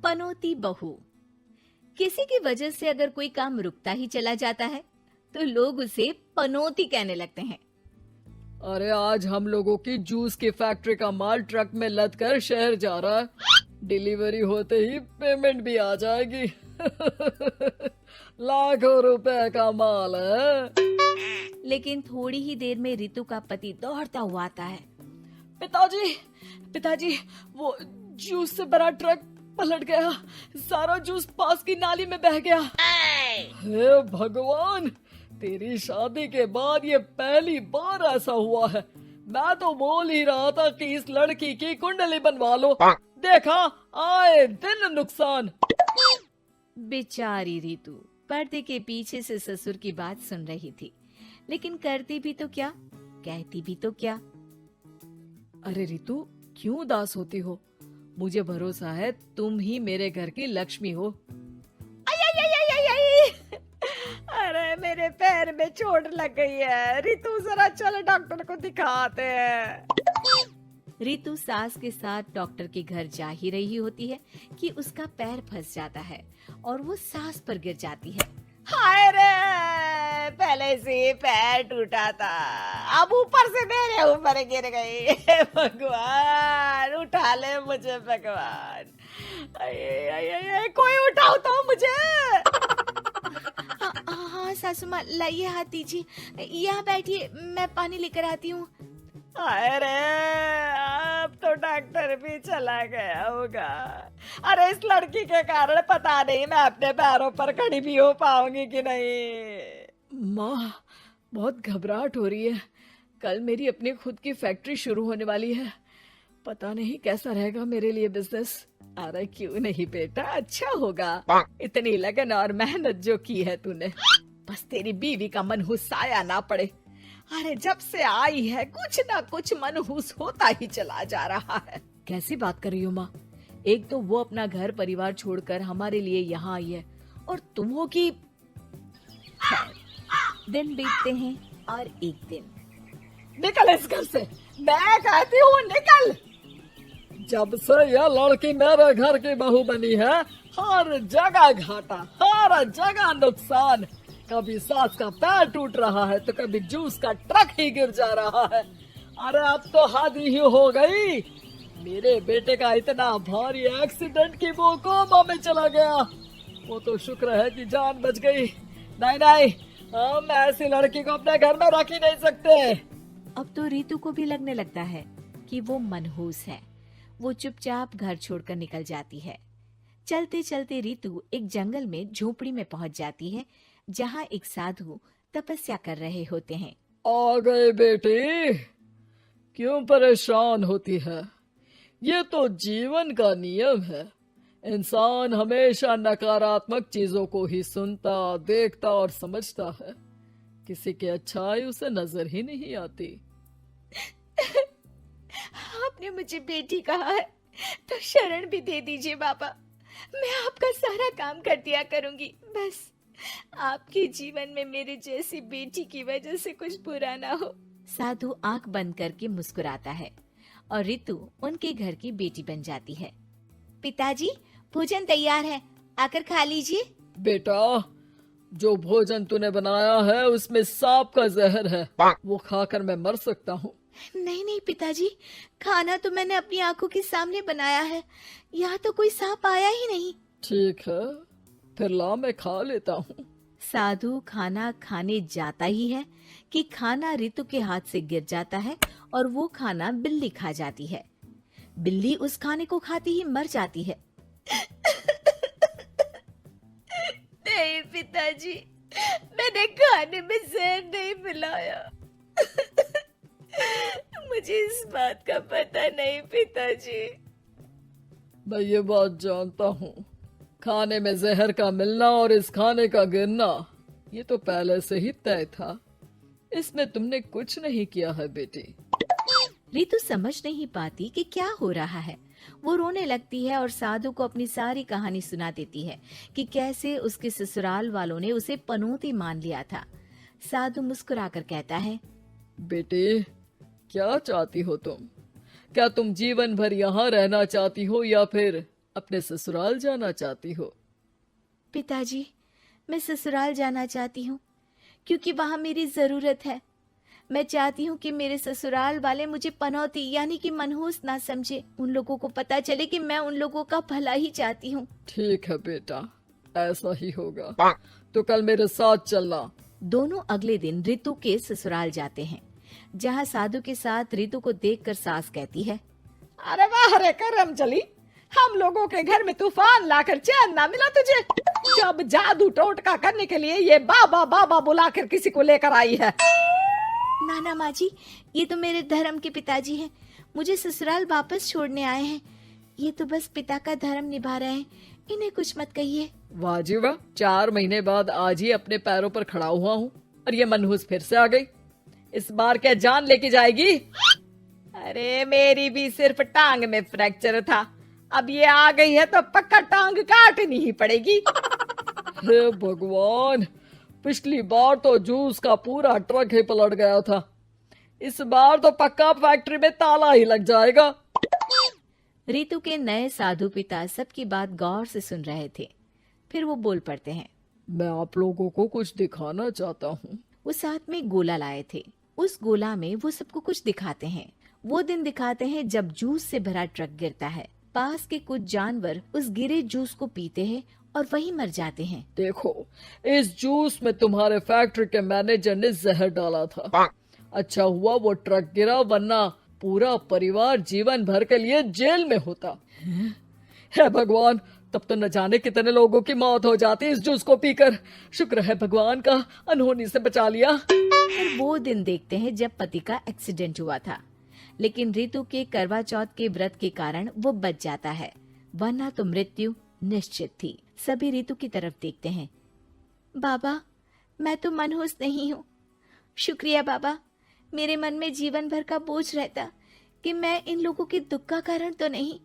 पनौती बहू। किसी की वजह से अगर कोई काम रुकता ही चला जाता है तो लोग उसे पनौती कहने लगते हैं। अरे आज हम लोगों की जूस की फैक्ट्री का माल ट्रक में लद कर शहर जा रहा है। डिलीवरी होते ही पेमेंट भी आ जाएगी। लाखों रुपए का माल है। लेकिन थोड़ी ही देर में रितु का पति दौड़ता हुआ आता है। पिताजी, पिताजी, वो जूस से भरा ट्रक पलट गया। सारा जूस पास की नाली में बह गया। हे भगवान, तेरी शादी के बाद ये पहली बार ऐसा हुआ है। मैं तो बोल ही रहा था कि इस लड़की की कुंडली बनवा लो। देखा, आए दिन नुकसान। बेचारी रितु पर्दे के पीछे से ससुर की बात सुन रही थी, लेकिन करती भी तो क्या, कहती भी तो क्या। अरे रितु, क्यों उदास होती हो? मुझे भरोसा है तुम ही मेरे घर की लक्ष्मी हो। अरे मेरे पैर में चोट लग गई है। रितु जरा चल डॉक्टर को दिखाते हैं। रितु सास के साथ डॉक्टर के घर जा ही रही होती है कि उसका पैर फंस जाता है और वो सास पर गिर जाती है। हाय रे, पहले से ही पैर टूटा था, अब ऊपर से मेरे ऊपर गिर गई। भगवान उठा ले मुझे भगवान। कोई उठाओ तो मुझे। हाँ सासू माँ, लाइए हाथ दीजिए, यहाँ बैठिए, मैं पानी लेकर आती हूँ। अरे अब तो डॉक्टर भी चला गया होगा। अरे इस लड़की के कारण पता नहीं मैं अपने पैरों पर खड़ी भी हो पाऊंगी कि नहीं। माँ, बहुत घबराहट हो रही है। कल मेरी अपनी खुद की फैक्ट्री शुरू होने वाली है। पता नहीं कैसा रहेगा मेरे लिए बिजनेस। अरे क्यों नहीं बेटा, अच्छा होगा। इतनी लगन और मेहनत जो की है तूने, बस तेरी बीवी का मनहूस साया ना पड़े। अरे जब से आई है कुछ ना कुछ मनहूस होता ही चला जा रहा है। कैसी बात कर रही हो माँ? एक तो वो अपना घर परिवार छोड़कर हमारे लिए यहाँ आई है, और तुम हो कि। दिन बीतते हैं और एक दिन। निकल इस घर से, मैं कहती हूँ निकल। जब से यह लड़की मेरे घर की बहू बनी है, हर जगह घाटा, हर जगह नुकसान। कभी सास का पैर टूट रहा है तो कभी जूस का ट्रक ही गिर जा रहा है। अरे अब तो हद ही हो गई। मेरे बेटे का इतना भारी एक्सीडेंट कि वो कोमा में चला गया। वो तो शुक्र है कि जान बच गई। नहीं नहीं, हम ऐसी लड़की को अपने घर में रख ही नहीं सकते। अब तो रितु को भी लगने लगता है कि वो मनहूस है। वो चुपचाप घर छोड़कर निकल जाती है। चलते चलते रितु एक जंगल में झोपड़ी में पहुंच जाती है, जहाँ एक साधु तपस्या कर रहे होते हैं। आ गए बेटी, क्यों परेशान होती है? ये तो जीवन का नियम है। इंसान हमेशा नकारात्मक चीजों को ही सुनता, देखता और समझता है। किसी की अच्छाई उसे नजर ही नहीं आती। आपने मुझे बेटी कहा है तो शरण भी दे दीजिए बाबा। मैं आपका सारा काम कर दिया करूंगी, बस आपके जीवन में मेरे जैसी बेटी की वजह से कुछ बुरा ना हो। साधु आंख बंद करके मुस्कुराता है और रितु उनके घर की बेटी बन जाती है। पिताजी, भोजन तैयार है, आकर खा लीजिए। बेटा, जो भोजन तूने बनाया है उसमें सांप का जहर है, वो खाकर मैं मर सकता हूँ। नहीं नहीं पिताजी, खाना तो मैंने अपनी आंखों के सामने बनाया है, यहाँ तो कोई सांप आया ही नहीं। ठीक है, फिर ला मैं खा लेता हूँ। साधु खाना खाने जाता ही है कि खाना रितु के हाथ से गिर जाता है और वो खाना बिल्ली खा जाती है। बिल्ली उस खाने को खाती ही मर जाती है। नहीं पिताजी, मैंने खाने में जहर नहीं मिलाया। मुझे इस बात का पता नहीं पिताजी। मैं ये बात जानता हूँ, खाने में जहर का मिलना और इस खाने का गिरना ये तो पहले से ही तय था। इसमें तुमने कुछ नहीं किया है बेटी। रितु समझ नहीं पाती कि क्या हो रहा है। वो रोने लगती है और साधु को अपनी सारी कहानी सुना देती है कि कैसे उसके ससुराल वालों ने उसे पनौती मान लिया था। साधु मुस्कुराकर कहता है, बेटी, क्या चाहती हो तुम? क्या तुम जीवन भर यहाँ रहना चाहती हो या फिर अपने ससुराल जाना चाहती हो? पिताजी, मैं ससुराल जाना चाहती हूँ क्योंकि वहाँ मेरी ज़रूरत है। मैं चाहती हूँ कि मेरे ससुराल वाले मुझे पनौती यानी कि मनहूस ना समझे। उन लोगों को पता चले कि मैं उन लोगों का भला ही चाहती हूँ। ठीक है बेटा, ऐसा ही होगा। तो कल मेरे साथ चलना। दोनों अगले दिन रितु के ससुराल जाते हैं, जहाँ साधु के साथ रितु को देखकर सास कहती है, अरे वाह रे करम चली, हम लोगों के घर में तूफान लाकर चैन ना मिला तुझे। जब जादू टोटका करने के लिए ये बाबा बाबा बुलाकर किसी को लेकर आई है। नाना माँ जी, ये तो मेरे धर्म के पिताजी हैं, मुझे ससुराल वापस छोड़ने आए हैं। ये तो बस पिता का धर्म निभा रहे हैं, इन्हें कुछ मत कहिए। वाह जी वाह, 4 महीने बाद आज ही अपने पैरों पर खड़ा हुआ हूँ और ये मनहूस फिर से आ गई। इस बार क्या जान लेके जाएगी? अरे मेरी भी सिर्फ टांग में फ्रैक्चर था, अब ये आ गई है तो पक्का टांग काटनी ही पड़ेगी। हे भगवान, पिछली बार तो जूस का पूरा ट्रक ही पलट गया था, इस बार तो पक्का फैक्ट्री में ताला ही लग जाएगा। रितु के नए साधु पिता सबकी बात गौर से सुन रहे थे। फिर वो बोल पड़ते हैं, मैं आप लोगों को कुछ दिखाना चाहता हूँ। वो साथ में गोला लाए थे। उस गोला में वो सबको कुछ दिखाते हैं। वो दिन दिखाते हैं जब जूस से भरा ट्रक गिरता है। पास के कुछ जानवर उस गिरे जूस को पीते हैं और वहीं मर जाते हैं। देखो, इस जूस में तुम्हारे फैक्ट्री के मैनेजर ने जहर डाला था। अच्छा हुआ वो ट्रक गिरा, वरना पूरा परिवार जीवन भर के लिए जेल में होता। हे भगवान, तब तो न जाने कितने लोगों की मौत हो जाती इस जूस को पीकर। शुक्र है भगवान का, अनहोनी से बचा लिया। फिर वो दिन देखते हैं जब पति का एक्सीडेंट हुआ था, लेकिन रितु के करवा चौथ के व्रत के कारण वो बच जाता है, वरना तो मृत्यु निश्चित थी। सभी रितु की तरफ देखते हैं। बाबा, मैं तो मनहूस नहीं हूँ। शुक्रिया बाबा, मेरे मन में जीवन भर का बोझ रहता कि मैं इन लोगों के दुख का कारण तो नहीं।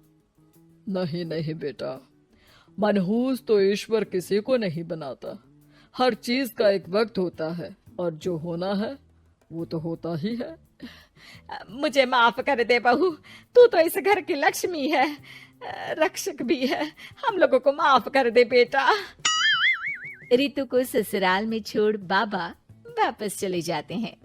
नहीं नहीं बेटा, मनहूस तो ईश्वर किसी को नहीं बनाता। हर चीज का एक वक्त होता है और जो होना है वो तो होता ही है। मुझे माफ कर दे बहू, तू तो इस घर की लक्ष्मी है, रक्षक भी है। हम लोगों को माफ कर दे बेटा। रितु को ससुराल में छोड़ बाबा वापस चले जाते हैं।